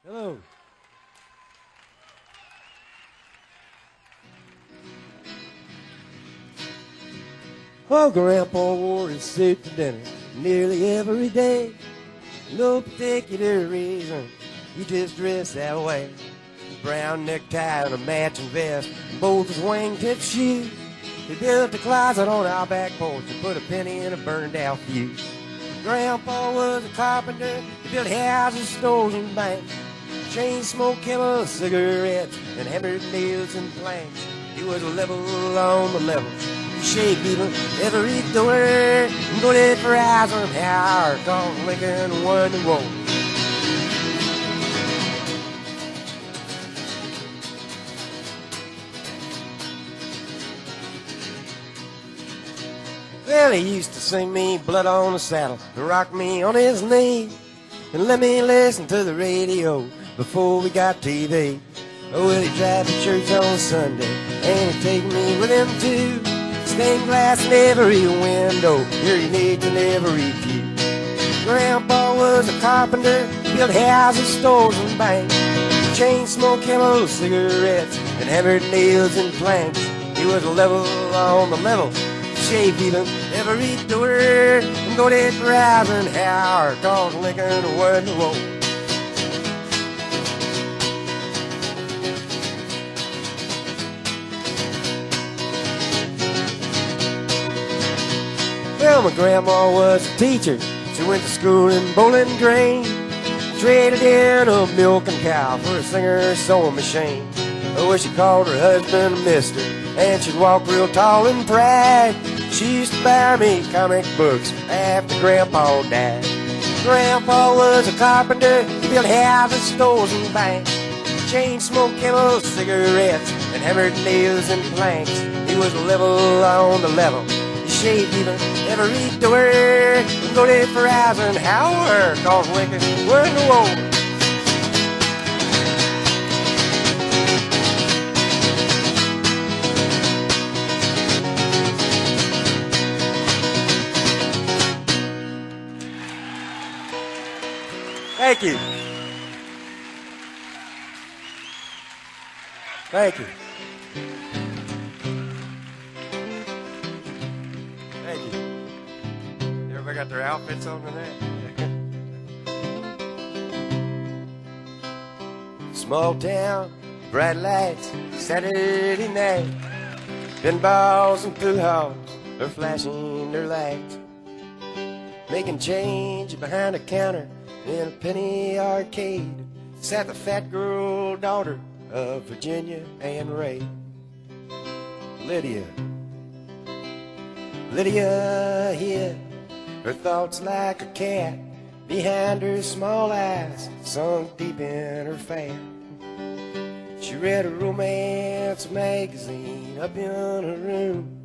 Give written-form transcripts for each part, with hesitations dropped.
Hello. Well, Grandpa wore his suit to dinner nearly every day. No particular reason, he just dressed that way. Brown necktie and a matching vest, and both his wingtip shoes. He built a closet on our back porch and put a penny in a burned out fuse. Grandpa was a carpenter, he built houses, stores, and banks. Chain smoked chemicals, cigarettes, and hammered nails and planks. He was a level on the level. He shaved even every door and voted for Eisenhower, cause Lincoln won the war. Well, he used to sing me Blood on the Saddle and rock me on his knee and let me listen to the radio before we got TV. Oh, well, he'd drive to church on Sunday and he'd take me with him too. Stained glass in every window, urinate in every pew. Grandpa was a carpenter, built houses, stores, and banks. Chain smoked chemicals, cigarettes, and hammered nails and planks. He was a level on the level. Shaved even every door and voted for Eisenhower, cause Lincoln won the war. Well, my grandma was a teacher. She went to school in Bowling Green. Traded in a milking cow for a Singer sewing machine. Oh, she called her husband Mister, and she'd walk real tall in pride. She used to buy me comic books after Grandpa died. Grandpa was a carpenter, he built houses, stores, and banks. Chain smoked chemicals, cigarettes, and hammered nails and planks. He was level on the level. He shaved even every door and voted for Eisenhower, cause Lincoln won the war. Thank you. Thank you. Thank you. Everybody got their outfits on tonight? Small town, bright lights, Saturday night. Pinballs and pool halls are flashing their lights. Making change behind a counter in a penny arcade sat the fat girl daughter of Virginia and Ray. Lydia hid her thoughts like a cat behind her small eyes, sunk deep in her fat. She read a romance magazine up in her room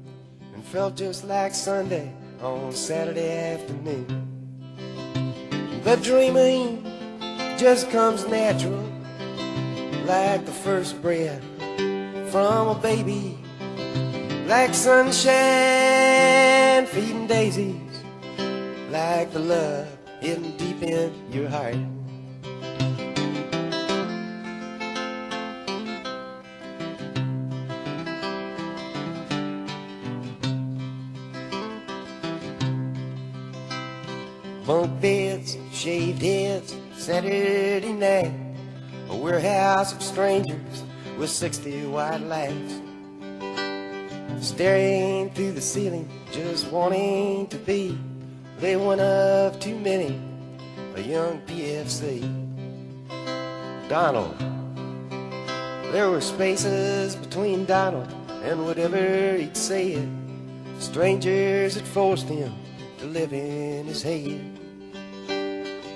and felt just like Sunday on Saturday afternoon. The dreaming just comes natural, like the first breath from a baby, like sunshine feeding daisies, like the love hidden deep in your heart. Bunk beds, shaved heads, Saturday night. A warehouse of strangers with 60 white lights. Staring through the ceiling, just wanting to be. They one of too many, a young PFC. Donald. There were spaces between Donald and whatever he'd said. Strangers had forced him to live in his head.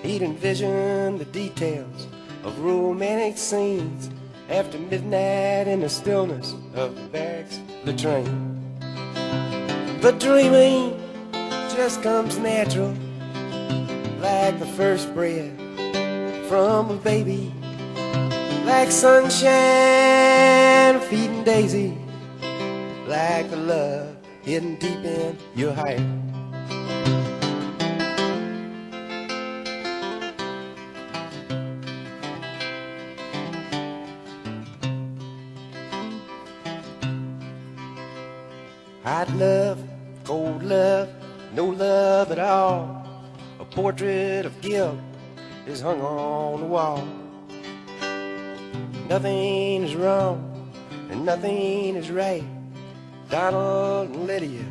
He'd envision the details of romantic scenes after midnight in the stillness of the barracks latrine. The dreaming just comes natural, like the first breath from a baby, like sunshine feeding daisies, like the love hidden deep in your heart. Hot love, cold love, no love at all. A portrait of guilt is hung on the wall. Nothing is wrong and nothing is right. Donald and Lydia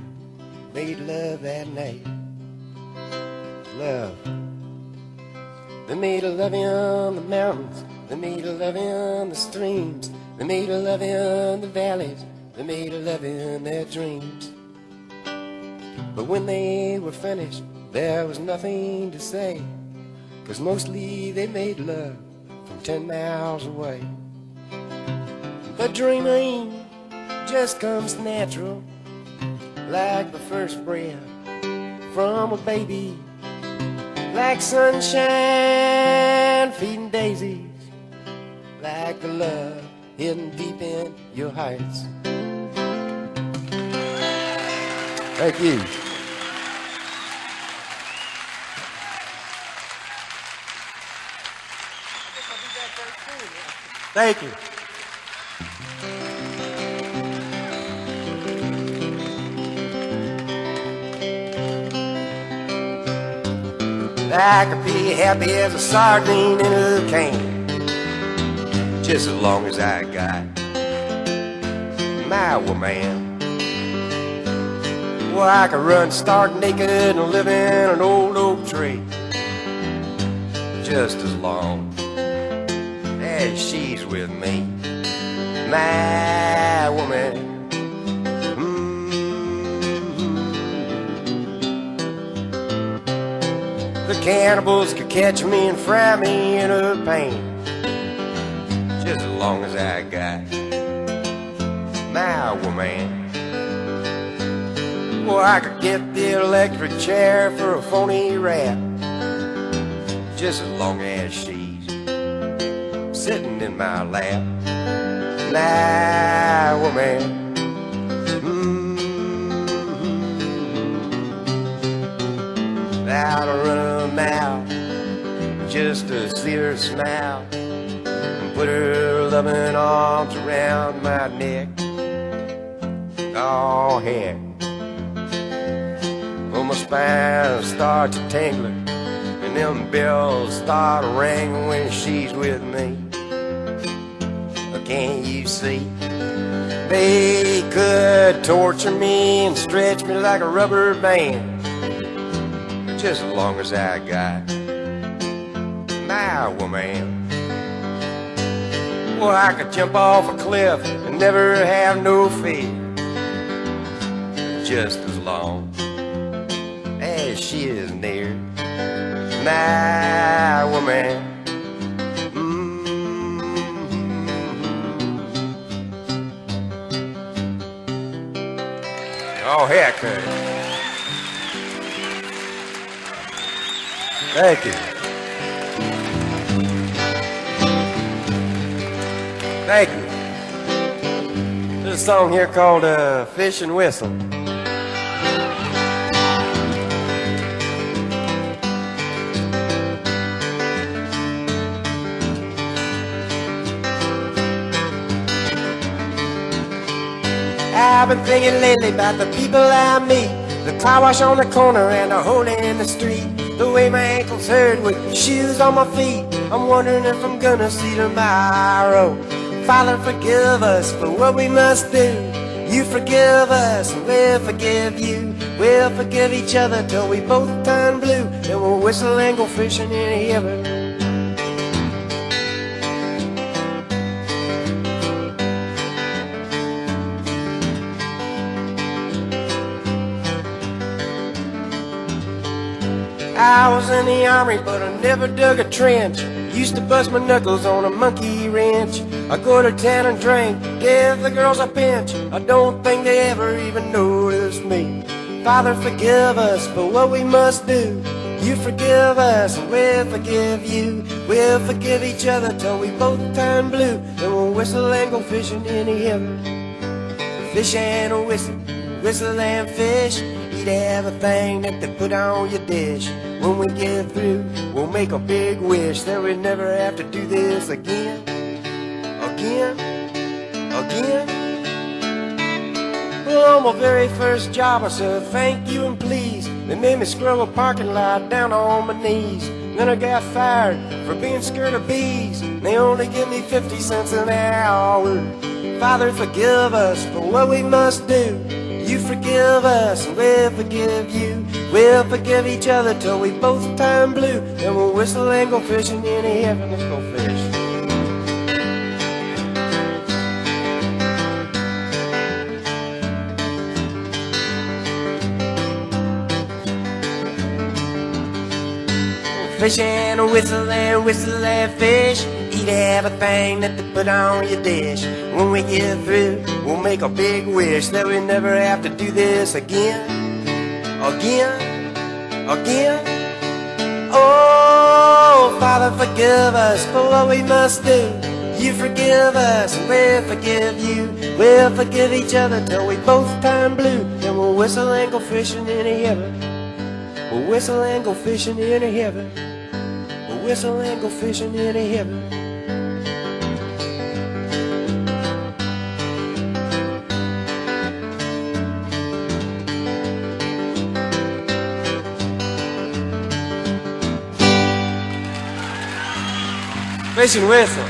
made love that night. Love. They made a love in the mountains. They made a love in the streams. They made a love in the valleys. They made a love in their dreams. But when they were finished, there was nothing to say, 'cause mostly they made love from 10 miles away. But dreaming just comes natural, like the first breath from a baby, like sunshine feeding daisies, like the love hidden deep in your hearts. Thank you. Thank you. I could be happy as a sardine in a can, just as long as I got my woman. Well, I could run stark naked and live in an old oak tree, just as long as she's with me, my woman. The cannibals could catch me and fry me in a pan, just as long as I got my woman. Well, I could get the electric chair for a phony rap, just as long as she's sitting in my lap, my woman. I'd run her mouth just to see her smile and put her loving arms around my neck. Oh, heck, well, my spine starts to tingling and them bells start ringing when she's with me. Can't you see? They could torture me and stretch me like a rubber band, just as long as I got my woman. Well, I could jump off a cliff and never have no fear, just as long as she is near, my woman. Oh, heck. Thank you. Thank you. There's a song here called Fish and Whistle. I've been thinking lately about the people I meet, the car wash on the corner and the hole in the street, the way my ankles hurt with shoes on my feet. I'm wondering if I'm gonna see tomorrow. Father, forgive us for what we must do. You forgive us and we'll forgive you. We'll forgive each other till we both turn blue. Then we'll whistle and go fishing in heaven. I was in the army, but I never dug a trench. Used to bust my knuckles on a monkey wrench. I go to town and drink, give the girls a pinch. I don't think they ever even noticed me. Father, forgive us for what we must do. You forgive us and we'll forgive you. We'll forgive each other till we both turn blue. Then we'll whistle and go fishing in the heaven. Fish and a whistle, whistle and fish. Eat everything that they put on your dish. When we get through, we'll make a big wish that we never have to do this again. Again, again. Well, on my very first job, I said thank you and please. They made me scrub a parking lot down on my knees. Then I got fired for being scared of bees. They only give me 50 cents an hour. Father, forgive us for what we must do. You forgive us and we'll forgive you. We'll forgive each other till we both turn blue. Then we'll whistle and go fishing in heaven. Let's go fish. Fish and whistle and fish. Eat everything that they put on your dish. When we get through, we'll make a big wish that we never have to do this again. Again. Oh, Father, forgive us for what we must do. You forgive us and we'll forgive you. We'll forgive each other till we both turn blue. Then we'll whistle and go fishing in heaven. We'll whistle and go fishing in heaven. We'll whistle and go fishing in heaven. Fishing whistle.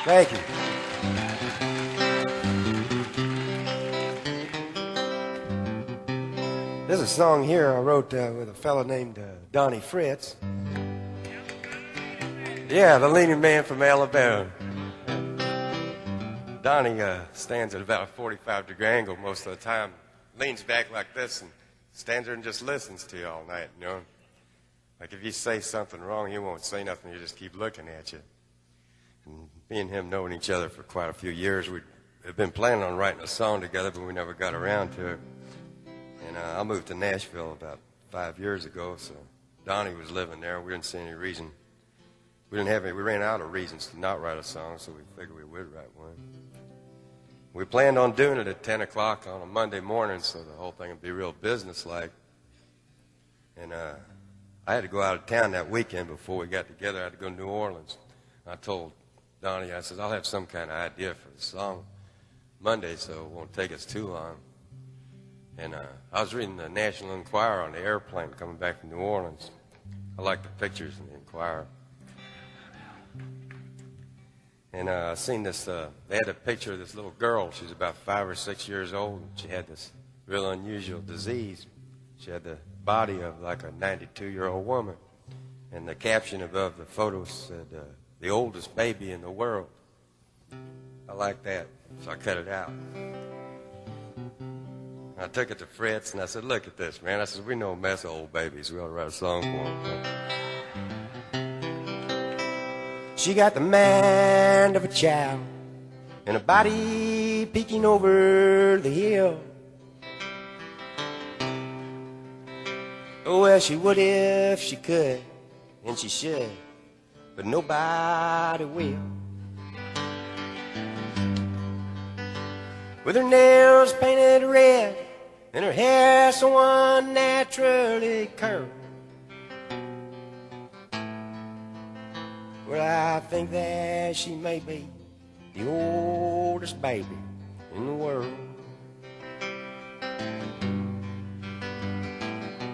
Thank you. There's a song here I wrote with a fellow named Donnie Fritz. Yeah, the leading man from Alabama. Donnie stands at about a 45-degree angle most of the time, leans back like this and stands there and just listens to you all night, you know. Like if you say something wrong, he won't say nothing, he'll just keep looking at you. And me and him knowing each other for quite a few years, we had been planning on writing a song together, but we never got around to it. And I moved to Nashville about 5 years ago, so Donnie was living there. We didn't see any reason. We ran out of reasons to not write a song, so we figured we would write one. We planned on doing it at 10 o'clock on a Monday morning, so the whole thing would be real businesslike. And I had to go out of town that weekend before we got together. I had to go to New Orleans. I told Donnie, I said, I'll have some kind of idea for the song Monday, so it won't take us too long. And I was reading the National Enquirer on the airplane coming back from New Orleans. I like the pictures in the Enquirer. And I seen this, they had a picture of this little girl. She was about 5 or 6 years old. And she had this real unusual disease. She had the body of like a 92-year-old woman. And the caption above the photo said, the oldest baby in the world. I like that, so I cut it out. I took it to Fritz, and I said, look at this, man. I said, we know a mess of old babies. We ought to write a song for them. She got the mind of a child and a body peeking over the hill. Oh, well, she would if she could, and she should, but nobody will. With her nails painted red and her hair so unnaturally curled, well, I think that she may be the oldest baby in the world.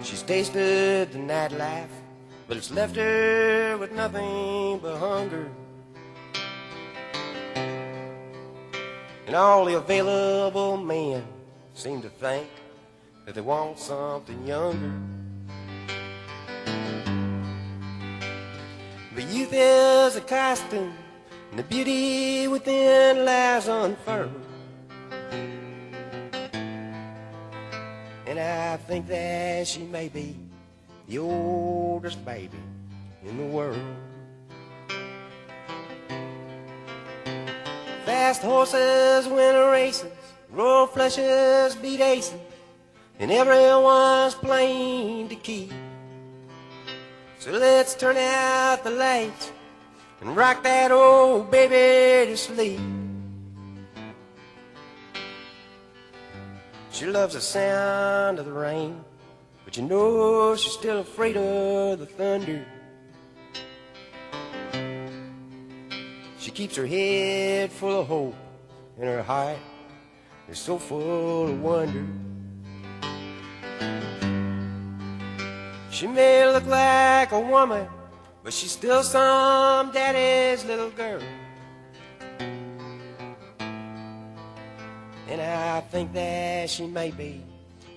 She's tasted the nightlife, but it's left her with nothing but hunger. And all the available men seem to think that they want something younger. But youth is a costume, and the beauty within lies unfurled. And I think that she may be the oldest baby in the world. Fast horses win races, raw flushes beat aces, and everyone's plain to keep. So let's turn out the lights and rock that old baby to sleep. She loves the sound of the rain, but you know she's still afraid of the thunder. keeps her head full of hope, and her heart is so full of wonder. She may look like a woman, but she's still some daddy's little girl. And I think that she may be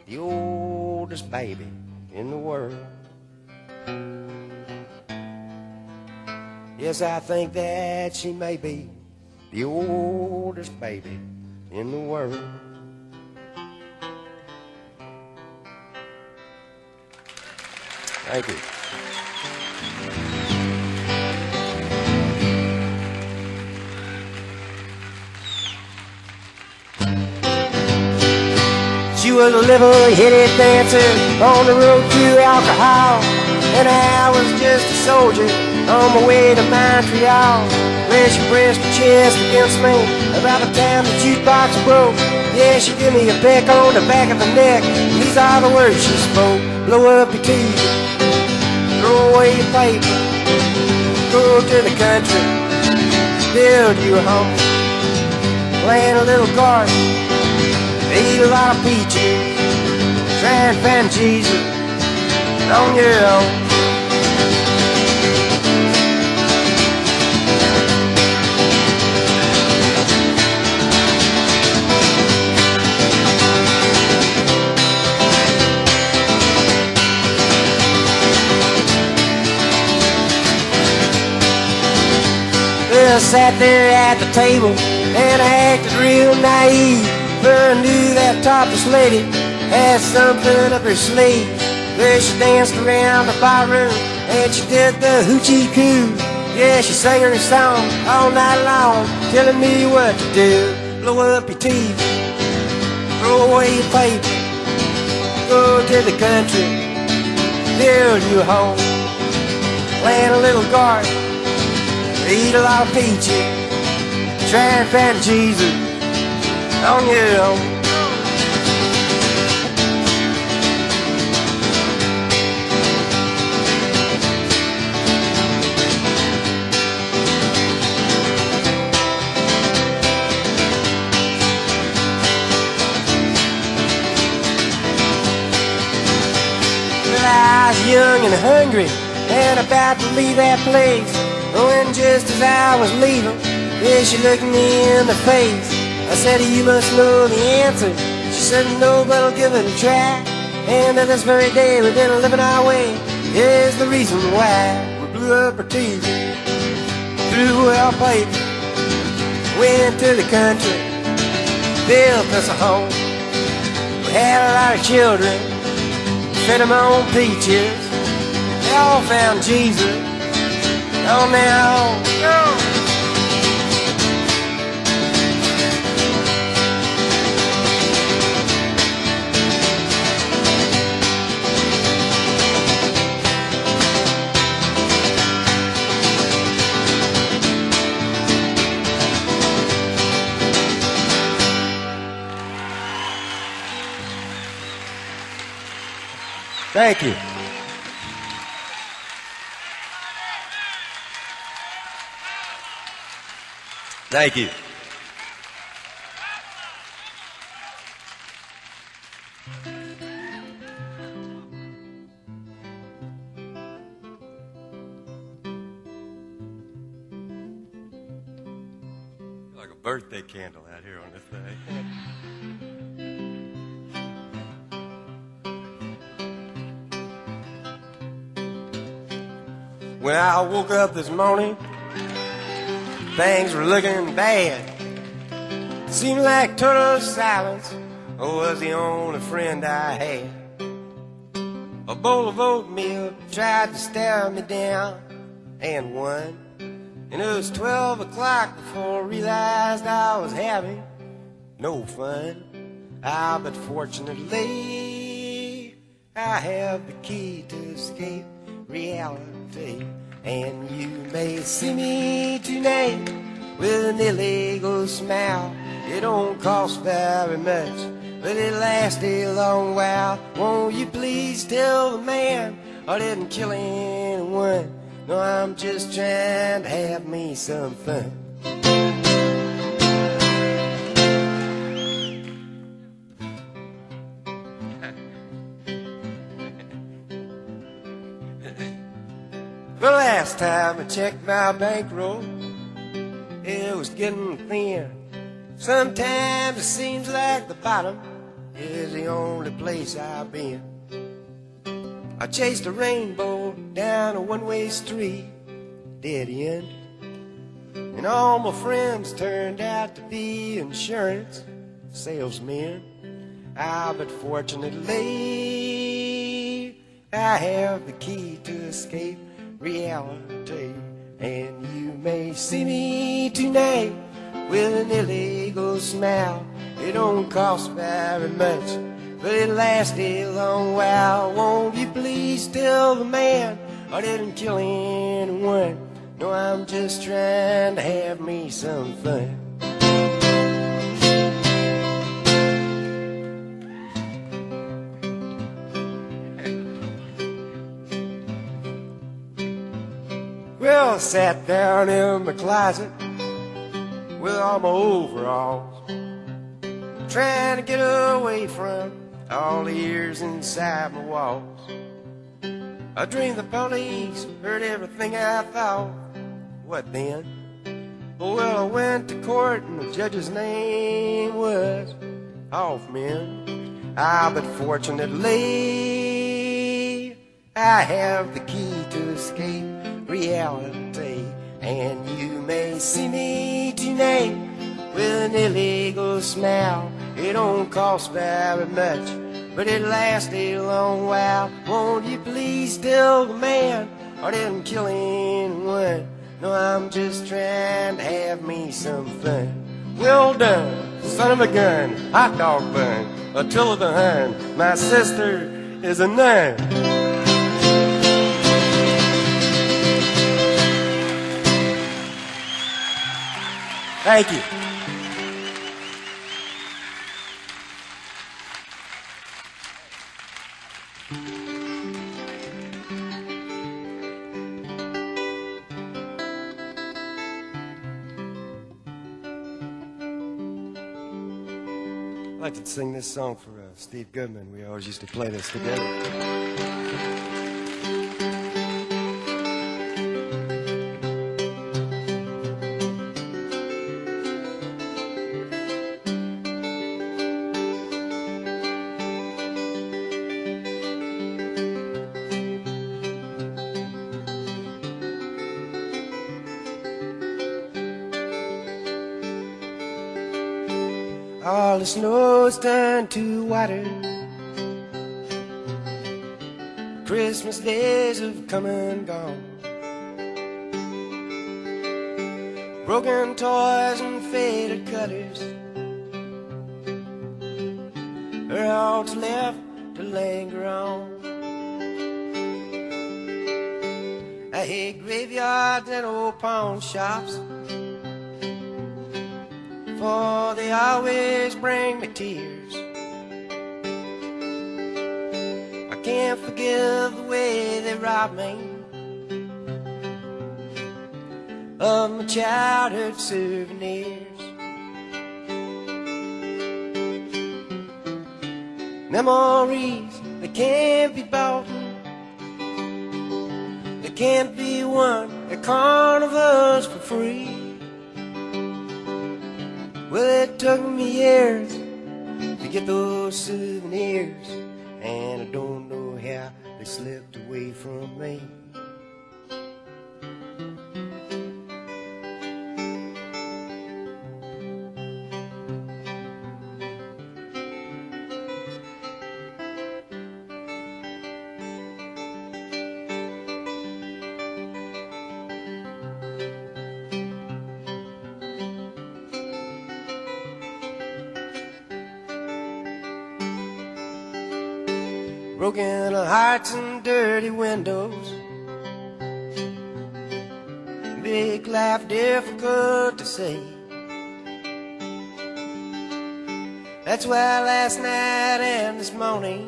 the oldest baby in the world. Yes, I think that she may be the oldest baby in the world. Thank you. She was a level-headed dancer on the road to alcohol, and I was just a soldier on my way to Montreal, where she pressed her chest against me about the time the jukebox broke. Yeah, she gave me a peck on the back of the neck, and these are the words she spoke. Blow up your TV, throw away your paper, go to the country, build you a home, plant a little garden, eat a lot of peaches, try and find Jesus on your own. I sat there at the table and I acted real naive, for I knew that topless lady had something up her sleeve. There she danced around the barroom and she did the hoochie coo. Yeah, she sang her song all night long, telling me what to do. Blow up your TV, throw away your paper, go to the country, build you a home, plant a little garden, eat a lot of peaches, try and find Jesus on your own. Well, I was young and hungry and about to leave that place, when just as I was leaving, yeah, she looked me in the face. I said, you must know the answer. She said, no, but I'll give it a try. And to this very day, we've been living our way. Here's the reason why. We blew up our TV, threw our paper, went to the country, built us a home. We had a lot of children, fed them on peaches. They all found Jesus on their own. Thank you. Thank you. Like a birthday candle out here on this thing. When I woke up this morning, things were looking bad. Seemed like total silence was the only friend I had. A bowl of oatmeal tried to stare me down and won. And it was 12 o'clock before I realized I was having no fun. But fortunately, I have the key to escape reality. And you may see me tonight with an illegal smile. It don't cost very much, but it lasts a long while. Won't you please tell the man I didn't kill anyone? No, I'm just trying to have me some fun. Well, last time I checked my bankroll, it was getting thin. Sometimes it seems like the bottom is the only place I've been. I chased a rainbow down a one-way street, dead end. And all my friends turned out to be insurance salesmen. But fortunately, I have the key to escape reality. And you may see me tonight with an illegal smile. It don't cost very much, but it lasts a long while. Won't you please tell the man I didn't kill anyone? No, I'm just trying to have me some fun. Well, I sat down in my closet with all my overalls, trying to get away from all the years inside my walls. I dreamed the police heard everything I thought. What then? Well, I went to court and the judge's name was Hoffman. But fortunately, I have the key to escape reality. And you may see me tonight with an illegal smile. It don't cost very much, but it lasts a long while. Won't you please tell the man I didn't kill anyone? No, I'm just trying to have me some fun. Well done, son of a gun, hot dog bun, Attila the Hun. My sister is a nun. Thank you. I'd like to sing this song for Steve Goodman. We always used to play this together. All the snow's turned to water. Christmas days have come and gone. Broken toys and faded colors are all that's left to linger on. I hate graveyards and old pawn shops, for they always bring me tears. I can't forgive the way they robbed me of my childhood souvenirs. Memories that can't be bought, they can't be won at carnivals for free. Well, it took me years to get those souvenirs, and I don't know how they slipped away from me. Broken hearts and dirty windows, make life difficult to see. That's why last night and this morning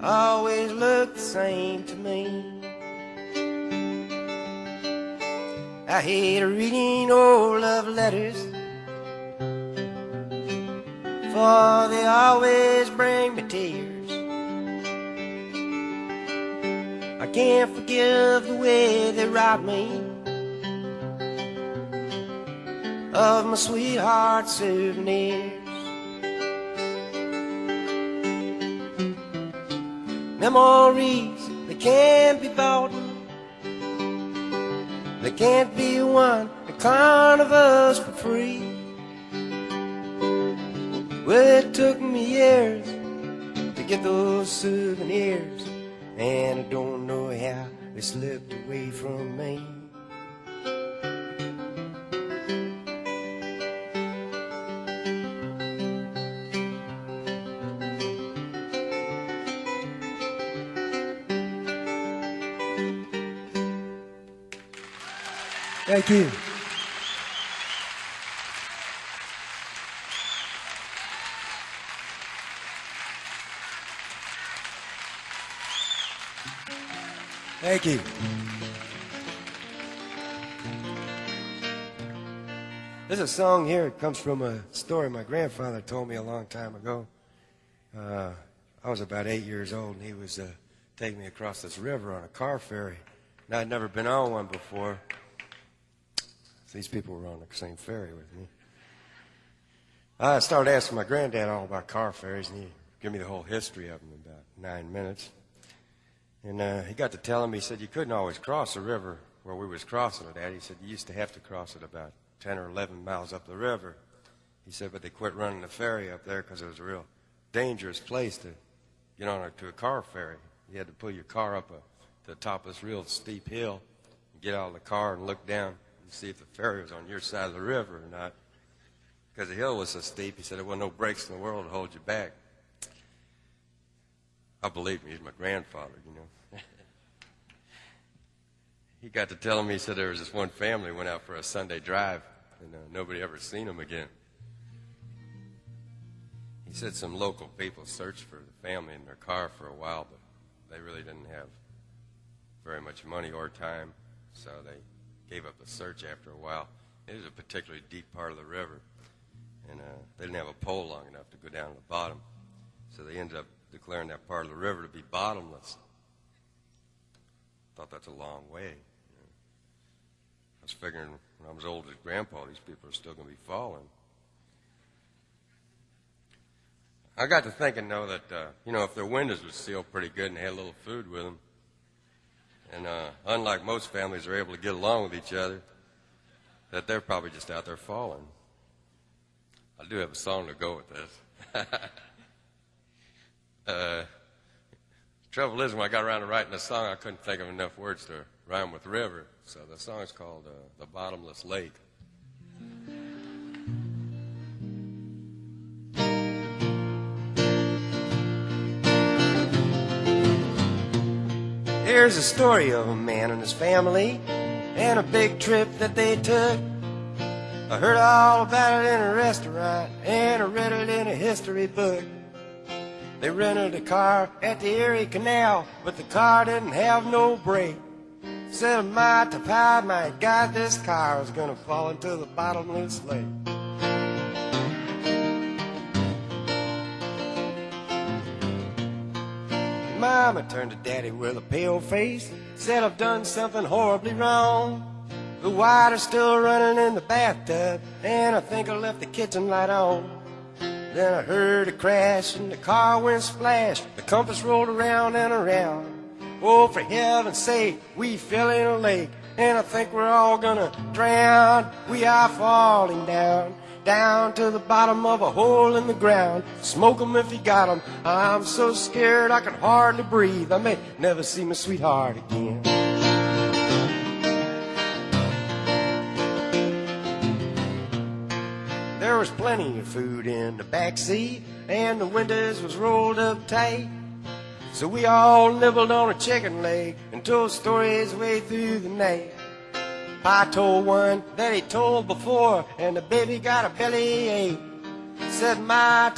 always look the same to me. I hate reading old love letters, for they always bring me tears. can't forgive the way they robbed me of my sweetheart's souvenirs. Memories, they can't be bought, they can't be won at carnivals for free. Well, it took me years to get those souvenirs, and I don't know how they slipped away from me. Thank you. Thank you. There's a song here. It comes from a story my grandfather told me a long time ago. I was about 8 years old, and he was taking me across this river on a car ferry. And I'd never been on one before. These people were on the same ferry with me. I started asking my granddad all about car ferries, and he gave me the whole history of them in about 9 minutes. And he got to telling me, he said, you couldn't always cross the river where we was crossing it at. He said, you used to have to cross it about 10 or 11 miles up the river. He said, but they quit running the ferry up there because it was a real dangerous place to get on to a car ferry. You had to pull your car up to the top of this real steep hill and get out of the car and look down and see if the ferry was on your side of the river or not. Because the hill was so steep, he said there wasn't no brakes in the world to hold you back. I believe me, he's my grandfather, you know. He got to telling me, he said there was this one family went out for a Sunday drive, and nobody ever seen them again. He said some local people searched for the family in their car for a while, but they really didn't have very much money or time, so they gave up the search after a while. It was a particularly deep part of the river, and they didn't have a pole long enough to go down to the bottom, so they ended up declaring that part of the river to be bottomless. Thought that's a long way. You know. I was figuring when I was old as Grandpa, these people are still going to be falling. I got to thinking, though, that, you know, if their windows were sealed pretty good and they had a little food with them, and unlike most families are able to get along with each other, that they're probably just out there falling. I do have a song to go with this. Trouble is, when I got around to writing the song, I couldn't think of enough words to rhyme with river. So the song is called The Bottomless Lake. Here's a story of a man and his family and a big trip that they took. I heard all about it in a restaurant and I read it in a history book. They rented a car at the Erie Canal, but the car didn't have no brake. Said, my God, this car was gonna fall into the bottomless lake. Mama turned to Daddy with a pale face, said, I've done something horribly wrong. The water's still running in the bathtub, and I think I left the kitchen light on. Then I heard a crash and the car went splash. The compass rolled around and around. Oh, for heaven's sake, we fell in a lake, and I think we're all gonna drown. We are falling down, down to the bottom of a hole in the ground. Smoke 'em if you got 'em. I'm so scared I can hardly breathe. I may never see my sweetheart again. There was plenty of food in the back seat, and the windows was rolled up tight. So we all nibbled on a chicken leg and told stories way through the night. I told one that he told before, and the baby got a bellyache. Said, my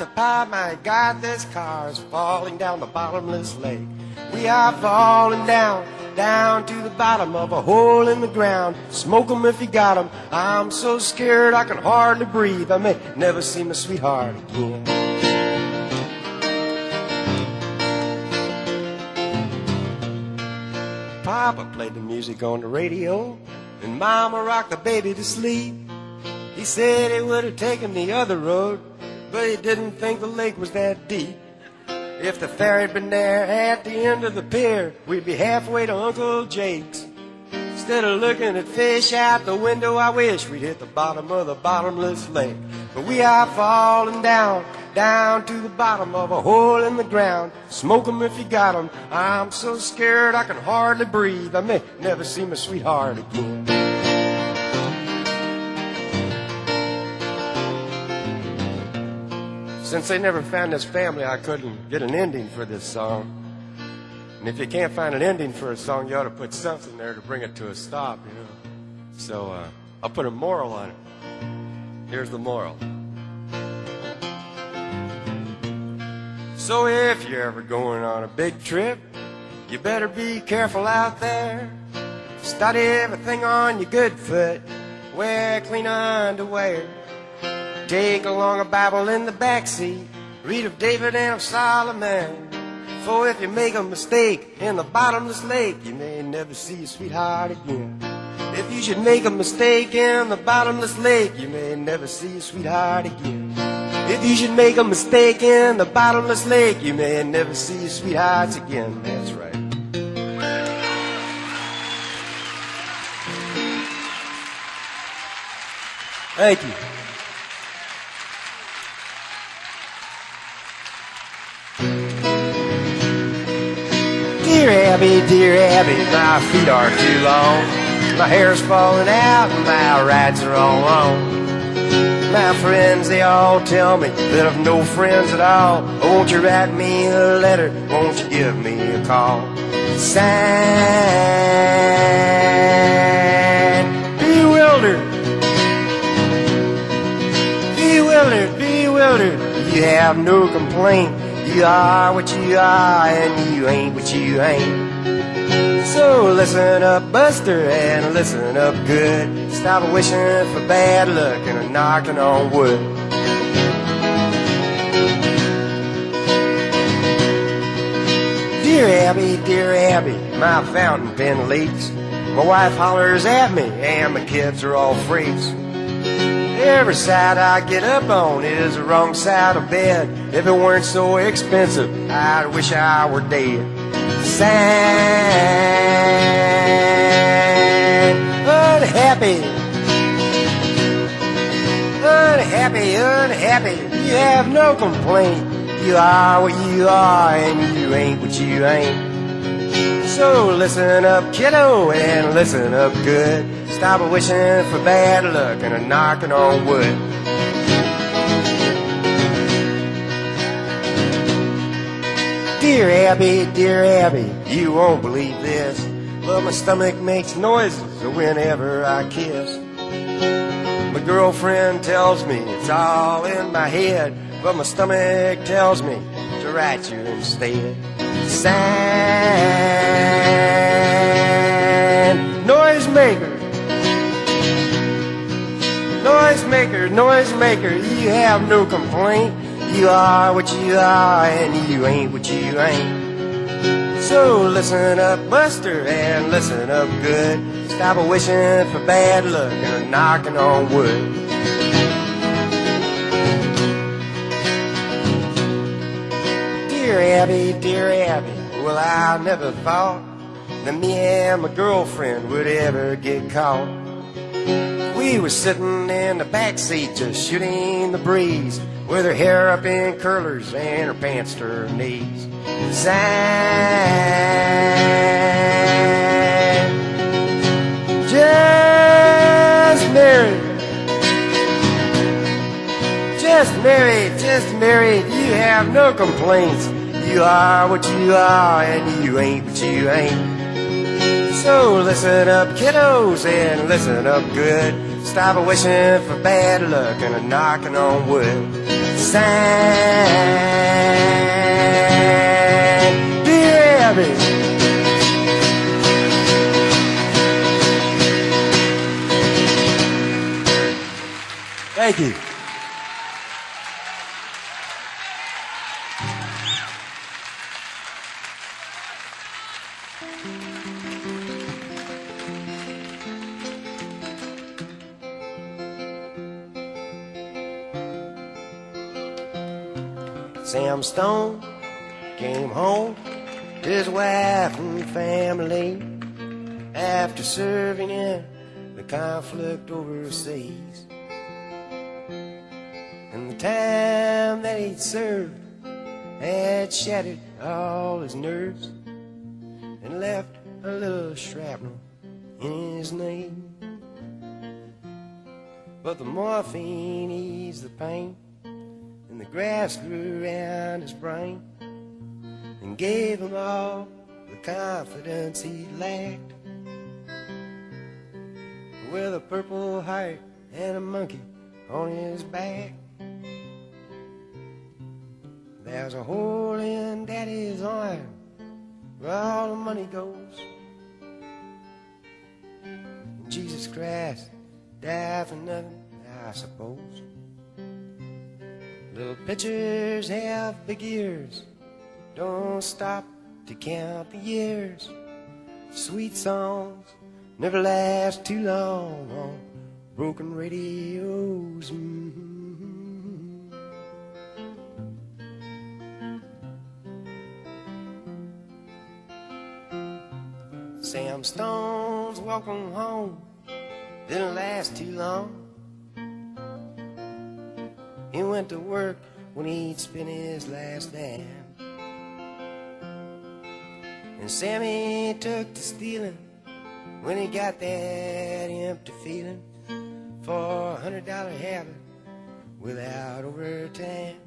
God, this car's falling down the bottomless lake. We are falling down, down to the bottom of a hole in the ground. Smoke 'em if you got 'em. I'm so scared I can hardly breathe. I may never see my sweetheart again. Papa played the music on the radio, and Mama rocked the baby to sleep. He said he would have taken the other road, but he didn't think the lake was that deep. If the ferry had been there at the end of the pier, we'd be halfway to Uncle Jake's. Instead of looking at fish out the window, I wish we'd hit the bottom of the bottomless lake. But we are falling down, down to the bottom of a hole in the ground. Smoke 'em if you got 'em. I'm so scared I can hardly breathe. I may never see my sweetheart again. Since they never found this family, I couldn't get an ending for this song. And if you can't find an ending for a song, you ought to put something there to bring it to a stop, you know. So I'll put a moral on it. Here's the moral. So if you're ever going on a big trip, you better be careful out there. Study everything on your good foot. Wear clean underwear. Take along a Bible in the backseat. Read of David and of Solomon. For if you make a mistake in the bottomless lake, you may never see your sweetheart again. If you should make a mistake in the bottomless lake, you may never see your sweetheart again. If you should make a mistake in the bottomless lake, you may never see your sweethearts again. That's right. Thank you. Dear Abby, my feet are too long. My hair's falling out and my rides are all wrong. My friends, they all tell me that I've no friends at all. Oh, won't you write me a letter? Won't you give me a call? Sign, bewildered, bewildered, bewildered. You have no complaint. You are what you are, and you ain't what you ain't. So listen up, Buster, and listen up good. Stop wishing for bad luck and knocking on wood. Dear Abby, my fountain pen leaks. My wife hollers at me, and my kids are all freaks. Every side I get up on is the wrong side of bed. If it weren't so expensive, I'd wish I were dead. Sad, unhappy, unhappy, unhappy. You have no complaint. You are what you are, and you ain't what you ain't. So listen up, kiddo, and listen up good. Stop wishing for bad luck and knocking on wood. Dear Abby, you won't believe this, but my stomach makes noises whenever I kiss. My girlfriend tells me it's all in my head, but my stomach tells me to write you instead. Sign, noisemaker, noisemaker, noisemaker. You have no complaint. You are what you are, and you ain't what you ain't. So listen up, Buster, and listen up good. Stop wishing for bad luck and knocking on wood. Dear Abby, well, I never thought that me and my girlfriend would ever get caught. We were sitting in the backseat just shooting the breeze, with her hair up in curlers and her pants to her knees. Sign, just married, just married, just married. You have no complaints. You are what you are, and you ain't what you ain't. So listen up, kiddos, and listen up good. Stop wishing for bad luck and knocking on wood. Sign, dear Abby. Thank you. Sam Stone came home to his wife and family after serving in the conflict overseas. And the time that he'd served had shattered all his nerves and left a little shrapnel in his knee. But the morphine eased the pain, and the grass grew around his brain and gave him all the confidence he lacked. With a purple heart and a monkey on his back, there's a hole in Daddy's arm where all the money goes. And Jesus Christ died for nothing, I suppose. Little pitchers have big ears, don't stop to count the years. Sweet songs never last too long on broken radios. Sam Stone's walking home didn't last too long. He went to work when he'd spent his last dime. And Sammy took to stealing when he got that empty feeling for $100 habit without overtime.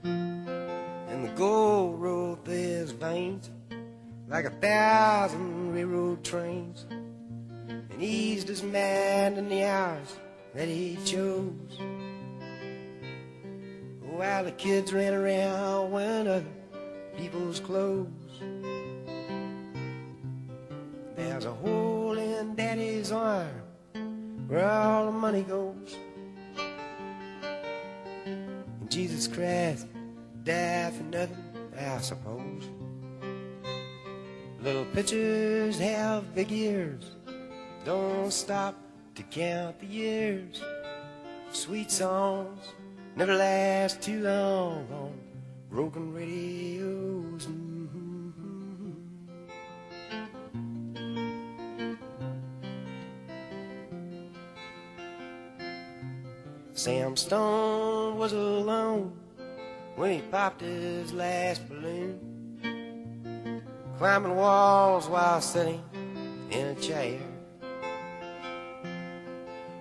And the gold rolled through his veins like 1,000 railroad trains, and eased his mind in the hours that he chose, while the kids ran around wearing other people's clothes. There's a hole in Daddy's arm where all the money goes. And Jesus Christ died for nothing, I suppose. Little pitchers have big ears, don't stop to count the years. Sweet songs never last too long on broken radios. Sam Stone was alone when he popped his last balloon, climbing walls while sitting in a chair.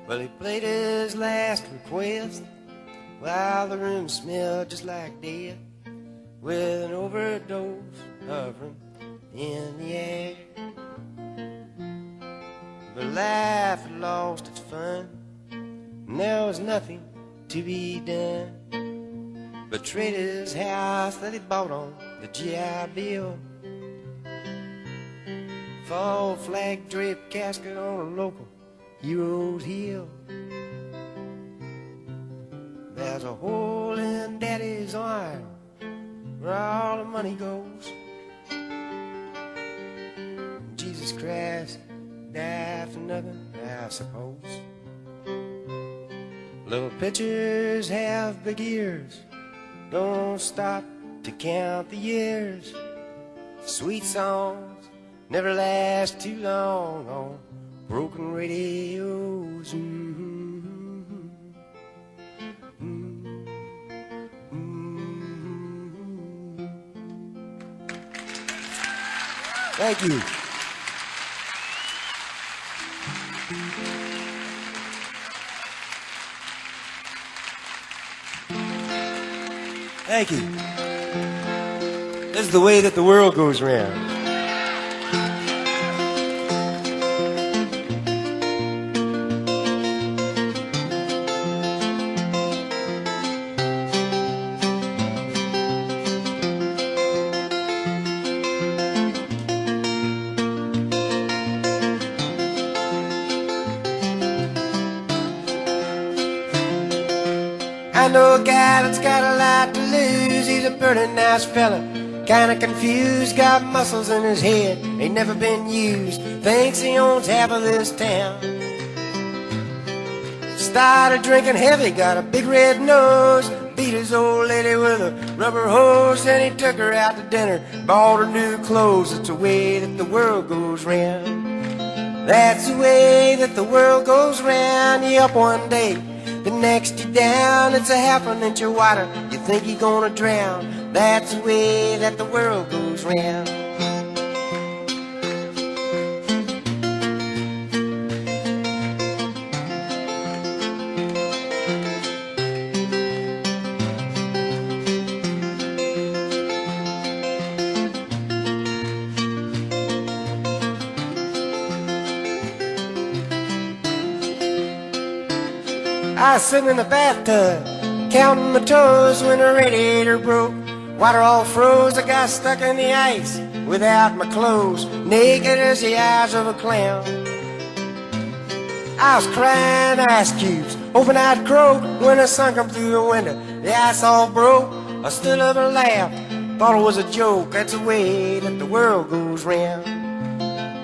Well, he played his last request while the room smelled just like death, with an overdose hovering in the air. But life had lost its fun, and there was nothing to be done but trade his house that he bought on the GI Bill for a flag draped casket on a local hero's hill. There's a hole in Daddy's arm where all the money goes. Jesus Christ died for nothing, I suppose. Little pitchers have big ears, don't stop to count the years. Sweet songs never last too long on broken radios. Thank you. Thank you. This is the way that the world goes round. I know a guy that's got a lot to lose. He's a pretty nice fella, kinda confused, got muscles in his head, ain't never been used, thinks he owns half of this town. Started drinking heavy, got a big red nose, beat his old lady with a rubber hose, and he took her out to dinner, bought her new clothes. It's the way that the world goes round. That's the way that the world goes round. You up one day, the next you down. It's a half an inch of water, you think you're gonna drown. That's the way that the world goes round. I was sitting in the bathtub, counting my toes when the radiator broke. Water all froze, I got stuck in the ice without my clothes, naked as the eyes of a clown. I was crying ice cubes, hoping I'd croak when the sun come through the window. The ice all broke, I stood up and laughed, thought it was a joke. That's the way that the world goes round.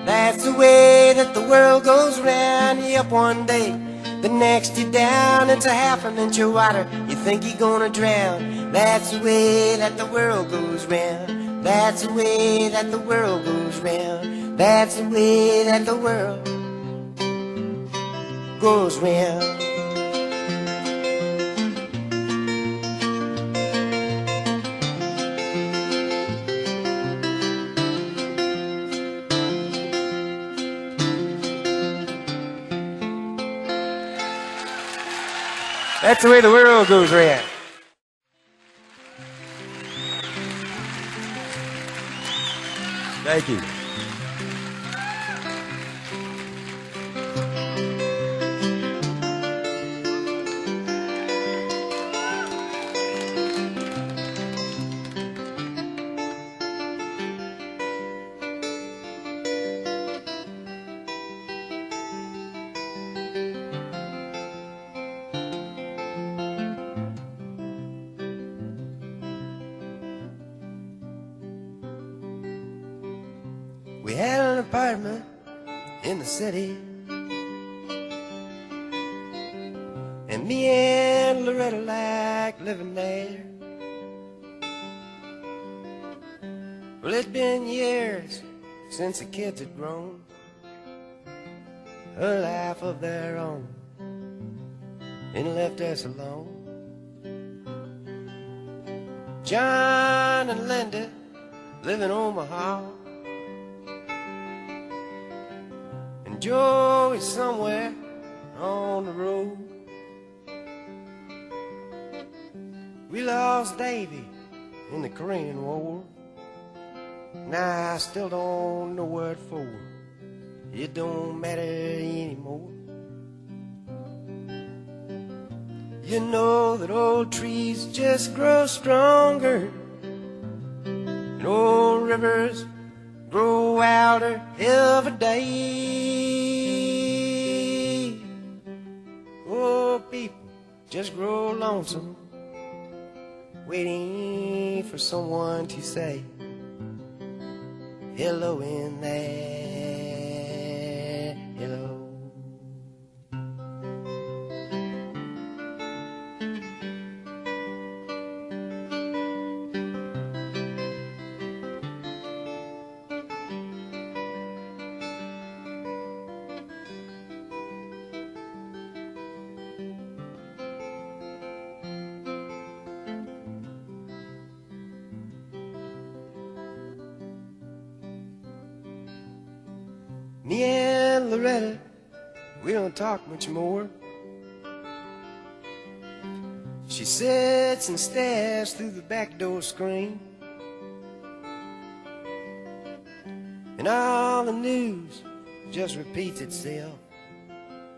That's the way that the world goes round. You up one day, the next you down. It's a half an inch of water, you think you're gonna drown. That's the way that the world goes round. That's the way that the world goes round. That's the way that the world goes round. That's the way the world goes round. Thank you. We had an apartment in the city, and me and Loretta liked living there. Well, it'd been years since the kids had grown a life of their own and left us alone. John and Linda live in Omaha, and Joe is somewhere on the road. We lost Davy in the Korean War. Now I still don't know what for. It don't matter anymore. You know that old trees just grow stronger, and old rivers grow wilder every day. Old people just grow lonesome, waiting for someone to say hello in there, hello. Me and Loretta, we don't talk much more. She sits and stares through the back door screen, and all the news just repeats itself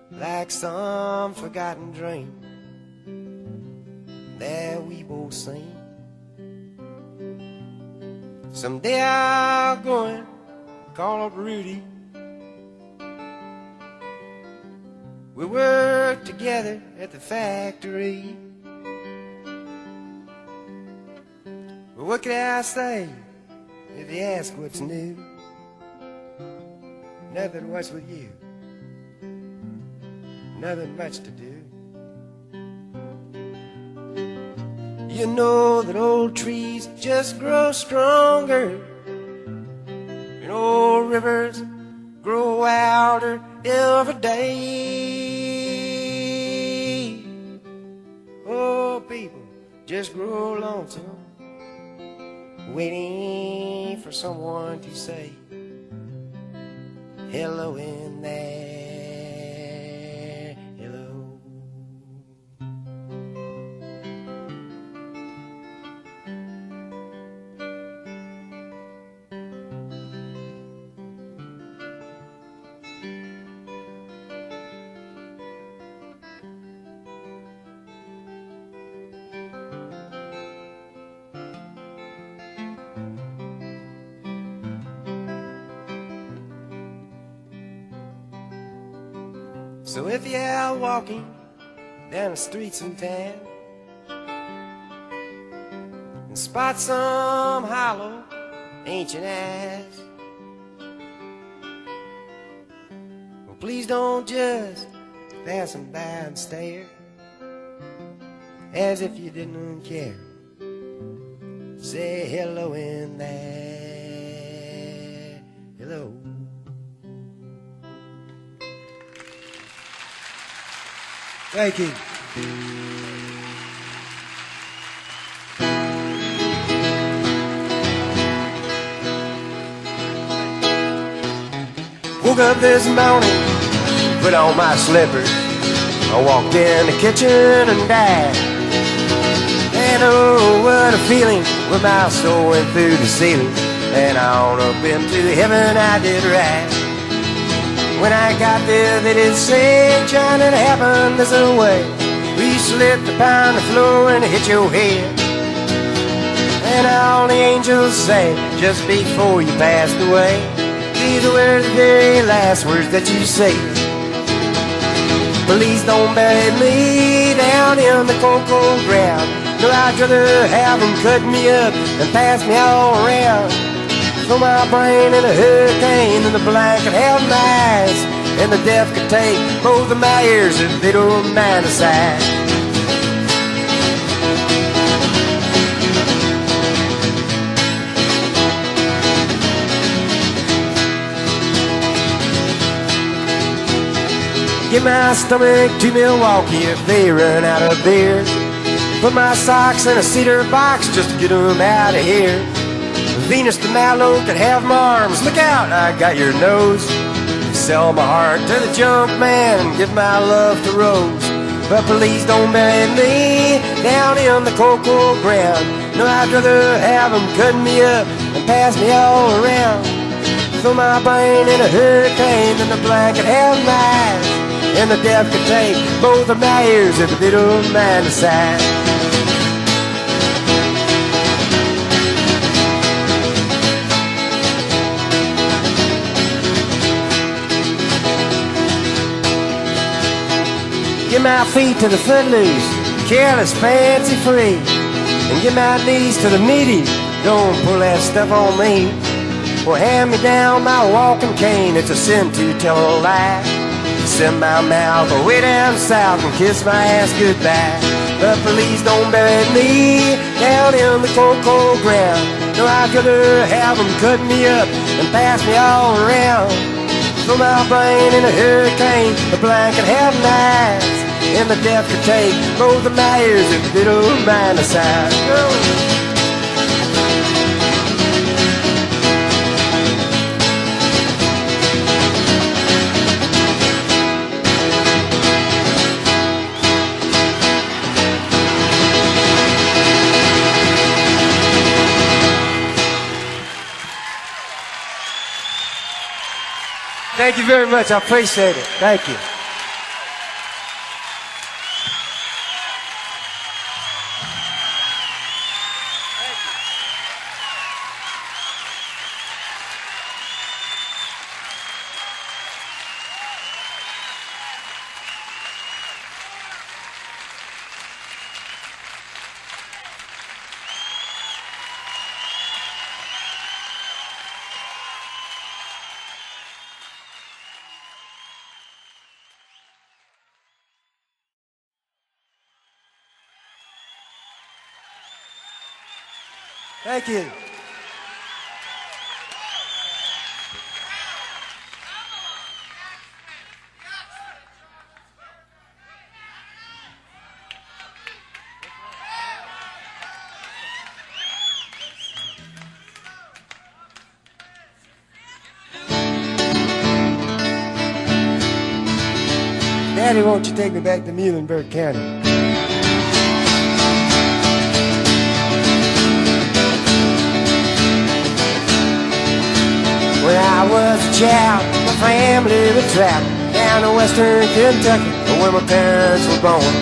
like some forgotten dream that we both seen. Someday I'll go and call up Rudy. We work together at the factory. Well, what can I say if you ask what's new? Nothing, what's with you? Nothing much to do. You know that old trees just grow stronger, and old rivers grow wilder every day. Oh, people just grow lonesome, waiting for someone to say hello in there, hello. So if you're out walking down the streets in town and spot some hollow ancient ass, well, please don't just pass them by and stare as if you didn't care. Say hello in there, hello. Thank you. Woke up this morning, put on my slippers. I walked in the kitchen and died. And oh, what a feeling when my soul went through the ceiling. And on up into heaven I did right. When I got there, they did say, trying to happen this way. We slipped upon the floor and hit your head. And all the angels say, just before you passed away, these were the very last words that you said. Please don't bury me down in the cold, cold ground. No, I'd rather have them cut me up and pass me all around. Throw my brain in a hurricane and the blanket held my eyes, and the deaf could take both of my ears if they don't mind a sigh. Get my stomach to Milwaukee if they run out of beer. Put my socks in a cedar box just to get them out of here. Venus de Malo could have my arms. Look out, I got your nose. Sell my heart to the junk man and give my love to Rose. But please don't bury me down in the cold, cold ground. No, I'd rather have them cut me up and pass me all around. Throw my brain in a hurricane and the blanket held my eyes, and the deaf could take both of my ears if they don't mind the size. Get my feet to the footloose, careless, fancy free, and get my knees to the meaty. Don't pull that stuff on me. Well, hand me down my walking cane. It's a sin to tell a lie. Send my mouth away down south and kiss my ass goodbye. But please don't bury me down in the cold, cold ground. No, I'd rather have them cut me up and pass me all around. Throw my brain in a hurricane, the blanket held my eyes, and the deaf could take both of my ears if they don't mind the sound. Thank you very much. I appreciate it. Thank you. Thank you. Daddy, won't you take me back to Muhlenberg County? When I was a child, my family would travel down to western Kentucky, where my parents were born.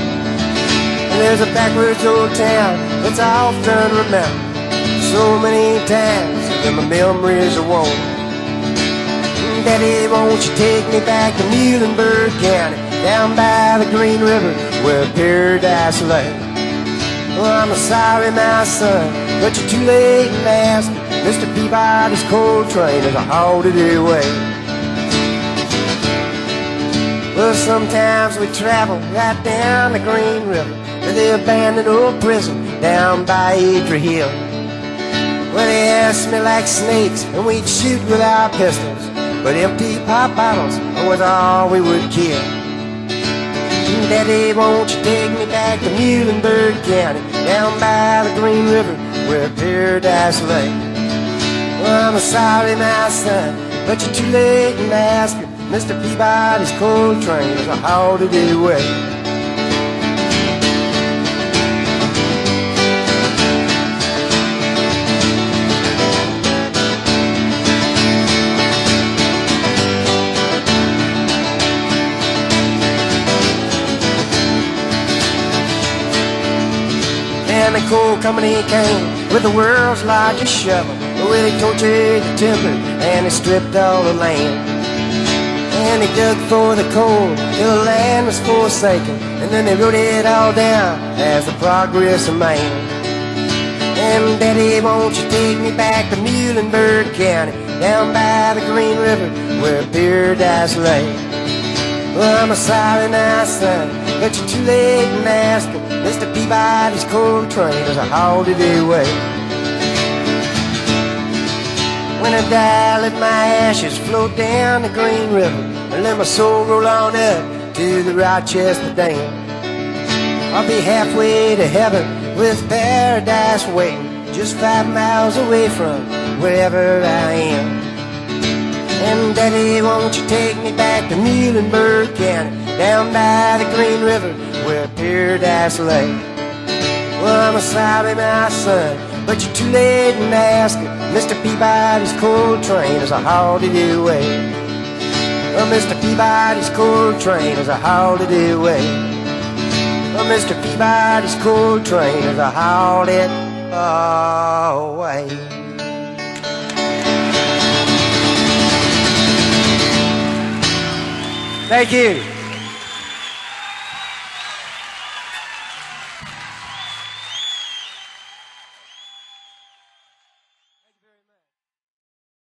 And there's a backwoods old town that's often remembered so many times that my memories are worn. Daddy, won't you take me back to Muhlenberg County, down by the Green River where paradise lay? Well, I'm sorry, my son, but you're too late in asking. Mr. Peabody's coal train is a hauled-it away. Well, sometimes we travel right down the Green River to the abandoned old prison down by Adria Hill. Well, they asked me like snakes, and we'd shoot with our pistols, but empty pop bottles was all we would kill. Daddy, won't you take me back to Muhlenberg County, down by the Green River where paradise lay? Well, I'm sorry, my son, but you're too late in asking. Mr. Peabody's coal train is a hauled-it away. And the coal company came with the world's largest shovel, where they tortured the timber and they stripped all the land. And they dug for the coal till the land was forsaken, and then they wrote it all down as the progress of man. And Daddy, won't you take me back to Muhlenberg County, down by the Green River where paradise lay? Well, I'm sorry, my son, but you're too late in asking. Mr. Peabody's coal train is a hauled-it away. When I die, let my ashes float down the Green River, and let my soul roll on up to the Rochester Dam. I'll be halfway to heaven with paradise waiting, just 5 miles away from wherever I am. And Daddy, won't you take me back to Muhlenberg County, down by the Green River where paradise lay? Well, I'm sorry, my son, but you're too late in asking. Mr. Peabody's coal train is a hauled-it away. Well, Mr. Peabody's coal train is a hauled-it away. Well, Mr. Peabody's coal train is a hauled-it away. Thank you.